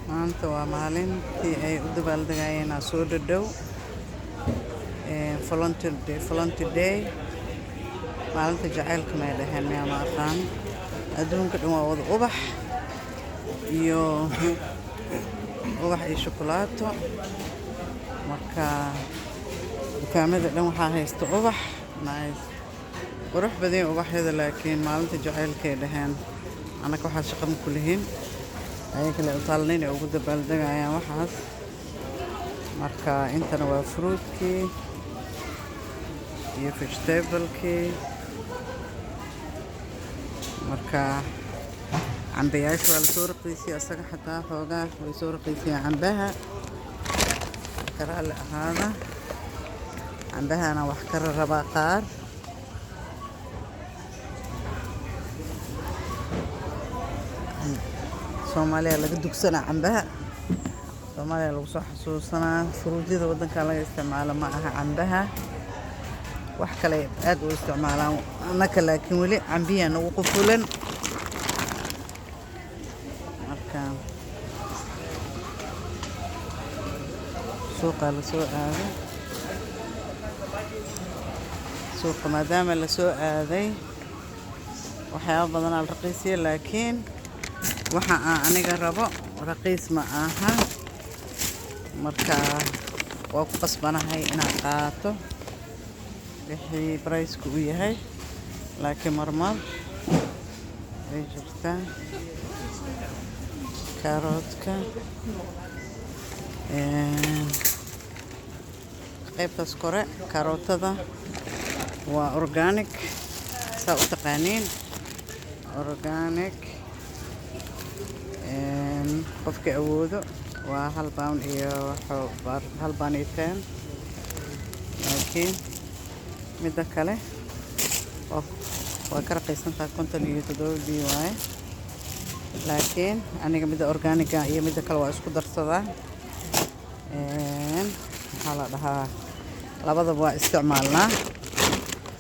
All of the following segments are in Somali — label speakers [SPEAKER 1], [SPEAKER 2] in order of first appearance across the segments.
[SPEAKER 1] maanta waa maalintii ay u dabaaldegayeen soo dhadhow Volunteer Day maalinta jacaylka may dhaheen miyaa ma aqaan adduunka dhan waa wada ubax iyo shukulaato marka dukaamada dhan waxaa haysta ubax nice qurux badan ubaxyada laakiin maalinta jacaylkay dhaheen anaka waxaa shaqo ma ku lihiin ayaga la utaalnayn ay ugu dabaaldegayaan waxaas marka intana waa fruitkii iyo vegetablekii marka cambayaasha waa lasoo raqiisiyay asaga xataa xoogaa way soo raqiisiyeen cambaha karaale ahaada cambahana wax ka rabaa qaar Soomaaliya laga dugsanaa cambaha Soomaaliya lagu soo xasuusanaa fruutyada waddanka laga isticmaalo ma aha cambaha wax kale aad u isticmaalaan annaka laakiin weli cambiyan ugu qufulan marka suuqa la soo aaday suuqa maadaama la soo aaday waxyaabo badan al raqiisiye laakiin waxa aan aniga rabo raqiis ma aha marka waa ku qasbanahay inaan qaato wixii price-ku u yahay laakiin marmar way jirtaa karootka qaybtaas kore karootada waa organic saa u taqaaniin organic qofka awoodo waa £1 iyo £1.10 laakiin midda kale waa ka raqiisantahay 57 waaye laakiin aniga midda organiga iyo midda kale waa isku darsadaa maxaa la dhahaa labadaba waa isticmaalnaa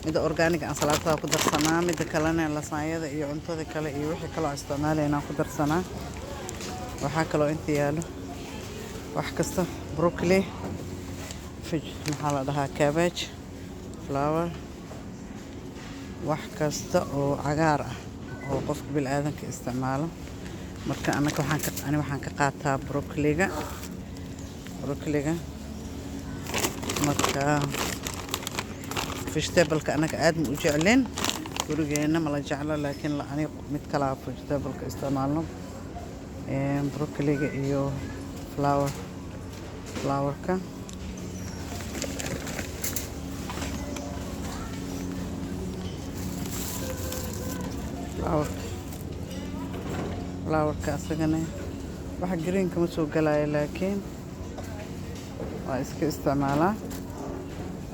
[SPEAKER 1] midda organiga aan salaatada ku darsanaa midda kalena lasaanyada iyo cuntada kale iyo wixii kaloo isticmaalaynaa ku darsanaa waxaa kaloo inta yaalo wax kasta broccoli maxaa la dhahaa cabbage flower wax kasta oo cagaar ah oo qofka bini'aadanka isticmaalo marka waxaan ka qaataa broccoliga marka vegetableka anaga aad ma u jeclin gurigeena ma la jeclo laakiin aniga mid kala vegetableka isticmaalno broccoliga iyo flowerka flowerka asagana waxa greenka ma soo galaayo laakiin waa iska isticmaalaa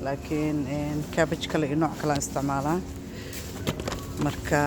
[SPEAKER 1] laakiin cabbage kale iyo nooc kale isticmaalaa marka